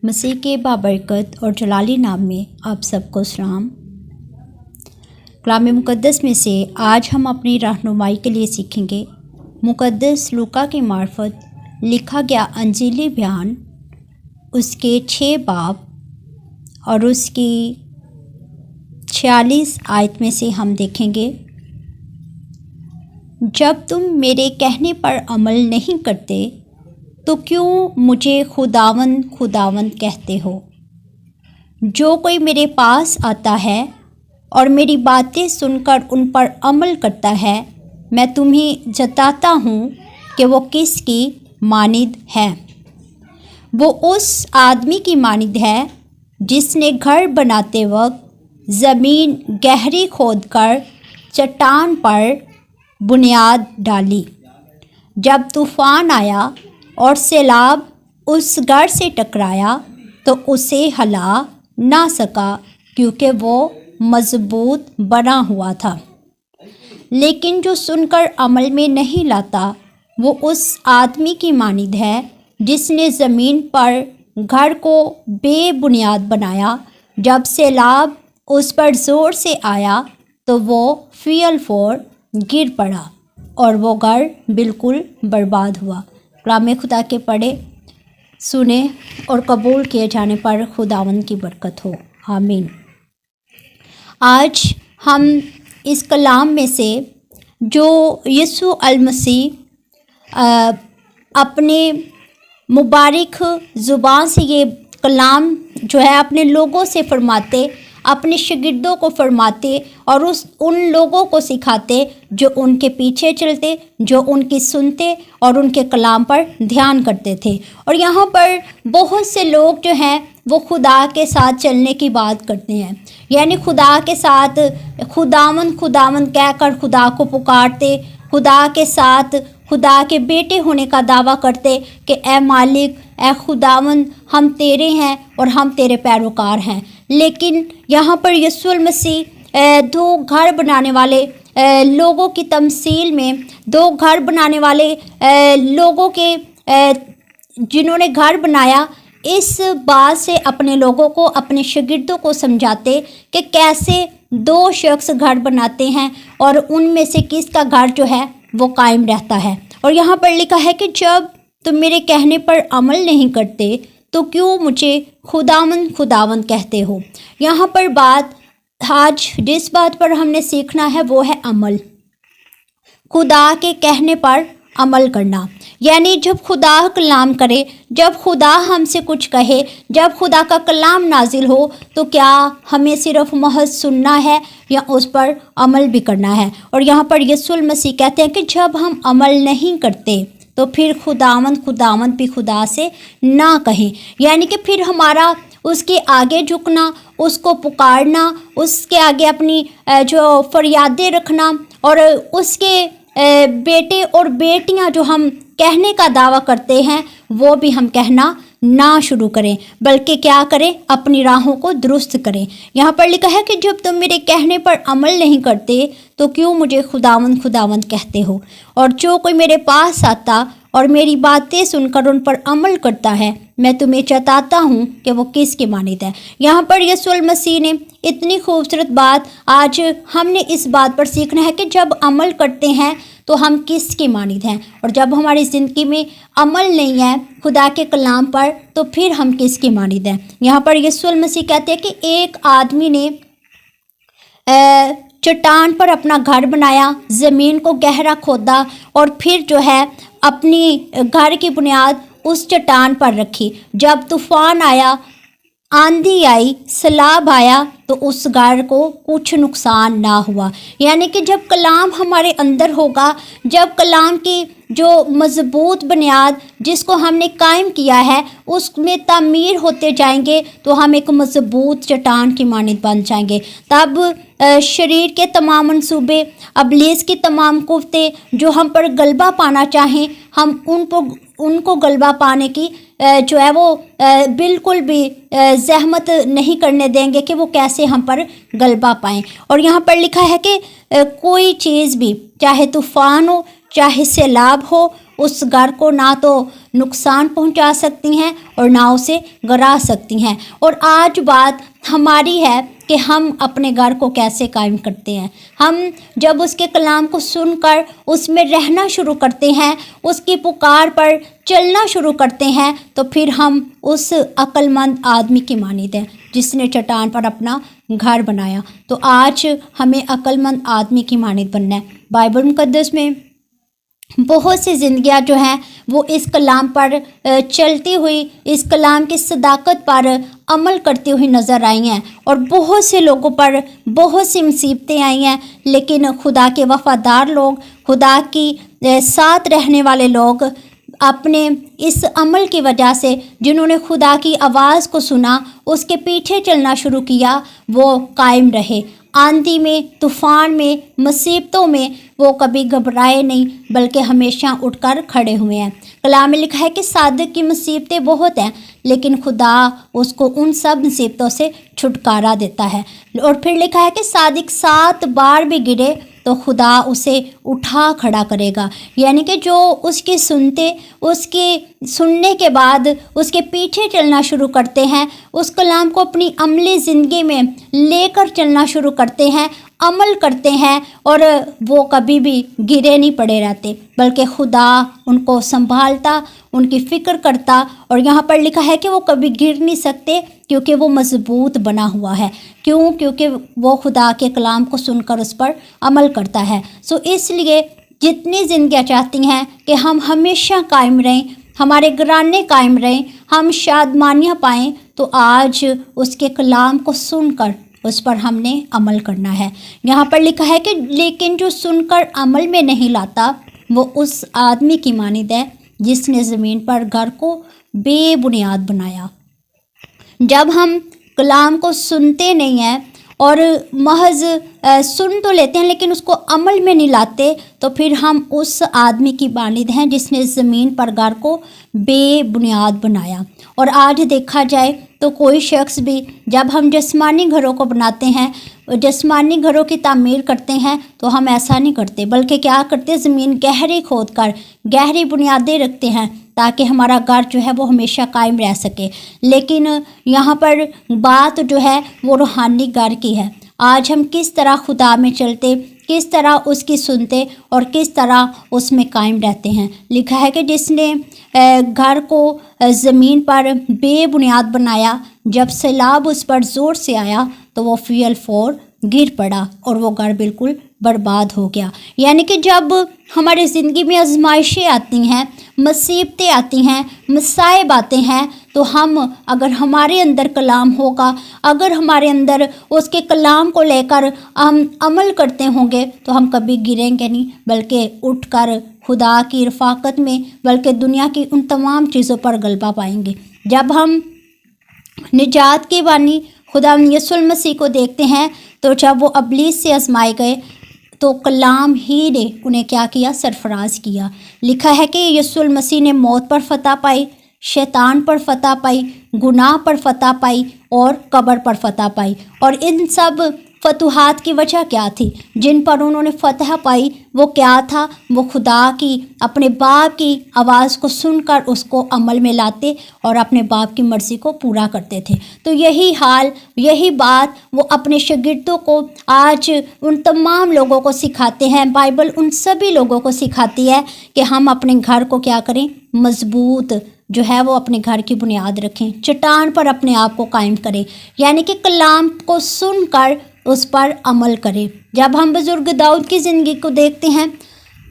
مسیح کے بابرکت اور جلالی نام میں آپ سب کو سلام۔ کلام مقدس میں سے آج ہم اپنی رہنمائی کے لیے سیکھیں گے مقدس لوکا کی معرفت لکھا گیا انجیلی بیان، اس کے 6 باب اور اس کی 46 آیت میں سے ہم دیکھیں گے، جب تم میرے کہنے پر عمل نہیں کرتے تو کیوں مجھے خداوند خداوند کہتے ہو؟ جو کوئی میرے پاس آتا ہے اور میری باتیں سن کر ان پر عمل کرتا ہے، میں تمہیں جتاتا ہوں کہ وہ کس کی مانند ہے۔ وہ اس آدمی کی مانند ہے جس نے گھر بناتے وقت زمین گہری کھود کر چٹان پر بنیاد ڈالی۔ جب طوفان آیا اور سیلاب اس گھر سے ٹکرایا تو اسے ہلا نہ سکا، کیونکہ وہ مضبوط بنا ہوا تھا۔ لیکن جو سن کر عمل میں نہیں لاتا، وہ اس آدمی کی مانند ہے جس نے زمین پر گھر کو بے بنیاد بنایا۔ جب سیلاب اس پر زور سے آیا تو وہ فی الفور گر پڑا اور وہ گھر بالکل برباد ہوا۔ کلام خدا کے پڑھے، سنے اور قبول کیے جانے پر خداوند کی برکت ہو، آمین۔ آج ہم اس کلام میں سے جو یسوع المسیح اپنے مبارک زبان سے یہ کلام جو ہے اپنے لوگوں سے فرماتے، اپنے شاگردوں کو فرماتے اور ان لوگوں کو سکھاتے جو ان کے پیچھے چلتے، جو ان کی سنتے اور ان کے کلام پر دھیان کرتے تھے۔ اور یہاں پر بہت سے لوگ جو ہیں وہ خدا کے ساتھ چلنے کی بات کرتے ہیں، یعنی خدا کے ساتھ خداوند خداوند کہہ کر خدا کو پکارتے، خدا کے ساتھ خدا کے بیٹے ہونے کا دعویٰ کرتے کہ اے مالک، اے خداوند، ہم تیرے ہیں اور ہم تیرے پیروکار ہیں۔ لیکن یہاں پر یسوع المسیح 2 گھر بنانے والے لوگوں کی تمثیل میں، 2 گھر بنانے والے لوگوں کے جنہوں نے گھر بنایا، اس بات سے اپنے لوگوں کو، اپنے شاگردوں کو سمجھاتے کہ کیسے 2 شخص گھر بناتے ہیں اور ان میں سے کس کا گھر جو ہے وہ قائم رہتا ہے۔ اور یہاں پر لکھا ہے کہ جب تم میرے کہنے پر عمل نہیں کرتے تو کیوں مجھے خداوند خداوند کہتے ہو؟ یہاں پر آج جس بات پر ہم نے سیکھنا ہے وہ ہے عمل، خدا کے کہنے پر عمل کرنا۔ یعنی جب خدا کلام کرے، جب خدا ہم سے کچھ کہے، جب خدا کا کلام نازل ہو تو کیا ہمیں صرف محض سننا ہے یا اس پر عمل بھی کرنا ہے؟ اور یہاں پر یسوع المسیح کہتے ہیں کہ جب ہم عمل نہیں کرتے تو پھر خداوند خداوند بھی خدا سے نہ کہیں، یعنی کہ پھر ہمارا اس کے آگے جھکنا، اس کو پکارنا، اس کے آگے اپنی جو فریادیں رکھنا اور اس کے بیٹے اور بیٹیاں جو ہم کہنے کا دعویٰ کرتے ہیں وہ بھی ہم کہنا نہ شروع کریں، بلکہ کیا کریں؟ اپنی راہوں کو درست کریں۔ یہاں پر لکھا ہے کہ جب تم میرے کہنے پر عمل نہیں کرتے تو کیوں مجھے خداوند خداوند کہتے ہو؟ اور جو کوئی میرے پاس آتا اور میری باتیں سن کر ان پر عمل کرتا ہے، میں تمہیں چتاتا ہوں کہ وہ کس کی مانند ہے۔ یہاں پر یسوع المسیح نے اتنی خوبصورت بات، آج ہم نے اس بات پر سیکھنا ہے کہ جب عمل کرتے ہیں تو ہم کس کی مانند ہیں، اور جب ہماری زندگی میں عمل نہیں ہے خدا کے کلام پر تو پھر ہم کس کی مانند ہیں۔ یہاں پر یسوع المسیح کہتے ہیں کہ ایک آدمی نے چٹان پر اپنا گھر بنایا، زمین کو گہرا کھودا اور پھر جو ہے اپنی گھر کی بنیاد اس چٹان پر رکھی۔ جب طوفان آیا، آندھی آئی، سیلاب آیا تو اس گھر کو کچھ نقصان نہ ہوا۔ یعنی کہ جب کلام ہمارے اندر ہوگا، جب کلام کی جو مضبوط بنیاد جس کو ہم نے قائم کیا ہے اس میں تعمیر ہوتے جائیں گے تو ہم ایک مضبوط چٹان کی مانند بن جائیں گے۔ تب شریر کے تمام منصوبے، ابلیس کی تمام قوتیں جو ہم پر غلبہ پانا چاہیں، ہم ان کو غلبہ پانے کی جو ہے وہ بالکل بھی زحمت نہیں کرنے دیں گے کہ وہ کیسے ہم پر غلبہ پائیں۔ اور یہاں پر لکھا ہے کہ کوئی چیز بھی، چاہے طوفان ہو، چاہے سیلاب ہو، اس گھر کو نہ تو نقصان پہنچا سکتی ہیں اور نہ اسے گرا سکتی ہیں۔ اور آج بات ہماری ہے کہ ہم اپنے گھر کو کیسے قائم کرتے ہیں۔ ہم جب اس کے کلام کو سن کر اس میں رہنا شروع کرتے ہیں، اس کی پکار پر چلنا شروع کرتے ہیں، تو پھر ہم اس عقل مند آدمی کی مانند ہیں جس نے چٹان پر اپنا گھر بنایا۔ تو آج ہمیں عقل مند آدمی کی مانند بننا ہے۔ بائبل مقدس میں بہت سی زندگیاں جو ہیں وہ اس کلام پر چلتی ہوئی، اس کلام کی صداقت پر عمل کرتی ہوئی نظر آئی ہیں، اور بہت سے لوگوں پر بہت سی مصیبتیں آئی ہیں، لیکن خدا کے وفادار لوگ، خدا کی ساتھ رہنے والے لوگ اپنے اس عمل کی وجہ سے، جنہوں نے خدا کی آواز کو سنا، اس کے پیچھے چلنا شروع کیا، وہ قائم رہے۔ آندھی میں، طوفان میں، مصیبتوں میں وہ کبھی گھبرائے نہیں، بلکہ ہمیشہ اٹھ کر کھڑے ہوئے ہیں۔ کلام میں لکھا ہے کہ صادق کی مصیبتیں بہت ہیں، لیکن خدا اس کو ان سب مصیبتوں سے چھٹکارا دیتا ہے۔ اور پھر لکھا ہے کہ صادق 7 بار بھی گرے تو خدا اسے اٹھا کھڑا کرے گا۔ یعنی کہ جو اس کی سنتے، اس کی سننے کے بعد اس کے پیچھے چلنا شروع کرتے ہیں، اس کلام کو اپنی عملی زندگی میں لے کر چلنا شروع کرتے ہیں، عمل کرتے ہیں، اور وہ کبھی بھی گرے نہیں پڑے رہتے، بلکہ خدا ان کو سنبھالتا، ان کی فکر کرتا۔ اور یہاں پر لکھا ہے کہ وہ کبھی گر نہیں سکتے کیونکہ وہ مضبوط بنا ہوا ہے۔ کیوں؟ کیونکہ وہ خدا کے کلام کو سن کر اس پر عمل کرتا ہے۔ اس لیے جتنی زندگیاں چاہتی ہیں کہ ہم ہمیشہ قائم رہیں، ہمارے گھرانے قائم رہیں، ہم شادمانیاں پائیں، تو آج اس کے کلام کو سن کر اس پر ہم نے عمل کرنا ہے۔ یہاں پر لکھا ہے کہ لیکن جو سن کر عمل میں نہیں لاتا، وہ اس آدمی کی مانند ہے جس نے زمین پر گھر کو بے بنیاد بنایا۔ جب ہم کلام کو سنتے نہیں ہیں اور محض سن تو لیتے ہیں لیکن اس کو عمل میں نہیں لاتے، تو پھر ہم اس آدمی کی مانند ہیں جس نے زمین پر گھر کو بے بنیاد بنایا۔ اور آج دیکھا جائے تو کوئی شخص بھی، جب ہم جسمانی گھروں کو بناتے ہیں، جسمانی گھروں کی تعمیر کرتے ہیں، تو ہم ایسا نہیں کرتے، بلکہ کیا کرتے، زمین گہری کھود کر گہری بنیادیں رکھتے ہیں تاکہ ہمارا گھر جو ہے وہ ہمیشہ قائم رہ سکے۔ لیکن یہاں پر بات جو ہے وہ روحانی گھر کی ہے۔ آج ہم کس طرح خدا میں چلتے، کس طرح اس کی سنتے اور کس طرح اس میں قائم رہتے ہیں۔ لکھا ہے کہ جس نے گھر کو زمین پر بے بنیاد بنایا، جب سیلاب اس پر زور سے آیا تو وہ فی الفور گر پڑا اور وہ گھر بالکل برباد ہو گیا۔ یعنی کہ جب ہماری زندگی میں آزمائشیں آتی ہیں، مصیبتیں آتی ہیں، مصائب آتے ہیں، تو ہم، اگر ہمارے اندر کلام ہوگا، اگر ہمارے اندر اس کے کلام کو لے کر ہم عمل کرتے ہوں گے، تو ہم کبھی گریں گے نہیں، بلکہ اٹھ کر خدا کی رفاقت میں، بلکہ دنیا کی ان تمام چیزوں پر غلبہ پائیں گے۔ جب ہم نجات کے بانی خدا یسوع المسیح کو دیکھتے ہیں، تو جب وہ ابلیس سے آزمائے گئے تو کلام ہی نے انہیں کیا کیا؟ سرفراز کیا۔ لکھا ہے کہ یسوع المسیح نے موت پر فتح پائی، شیطان پر فتح پائی، گناہ پر فتح پائی اور قبر پر فتح پائی۔ اور ان سب فتوحات کی وجہ کیا تھی؟ جن پر انہوں نے فتح پائی وہ کیا تھا؟ وہ خدا کی، اپنے باپ کی آواز کو سن کر اس کو عمل میں لاتے اور اپنے باپ کی مرضی کو پورا کرتے تھے۔ تو یہی حال، یہی بات وہ اپنے شاگردوں کو آج ان تمام لوگوں کو سکھاتے ہیں۔ بائبل ان سبھی لوگوں کو سکھاتی ہے کہ ہم اپنے گھر کو کیا کریں؟ مضبوط جو ہے وہ اپنے گھر کی بنیاد رکھیں، چٹان پر اپنے آپ کو قائم کریں، یعنی کہ کلام کو سن کر اس پر عمل کریں۔ جب ہم بزرگ داؤد کی زندگی کو دیکھتے ہیں،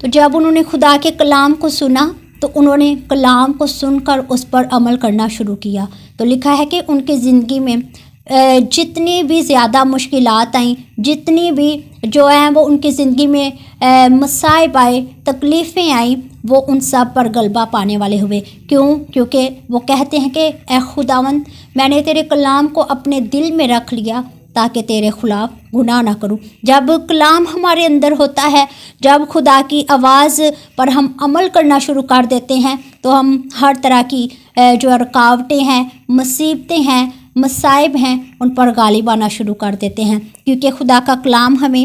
تو جب انہوں نے خدا کے کلام کو سنا تو انہوں نے کلام کو سن کر اس پر عمل کرنا شروع کیا۔ تو لکھا ہے کہ ان کی زندگی میں جتنی بھی زیادہ مشکلات آئیں، جتنی بھی جو ہیں وہ ان کی زندگی میں مصائب آئے، تکلیفیں آئیں، وہ ان سب پر غلبہ پانے والے ہوئے۔ کیوں؟ کیونکہ وہ کہتے ہیں کہ اے خداوند، میں نے تیرے کلام کو اپنے دل میں رکھ لیا تاکہ تیرے خلاف گناہ نہ کروں۔ جب کلام ہمارے اندر ہوتا ہے، جب خدا کی آواز پر ہم عمل کرنا شروع کر دیتے ہیں، تو ہم ہر طرح کی جو رکاوٹیں ہیں، مصیبتیں ہیں، مصائب ہیں، ان پر غالب آنا شروع کر دیتے ہیں، کیونکہ خدا کا کلام ہمیں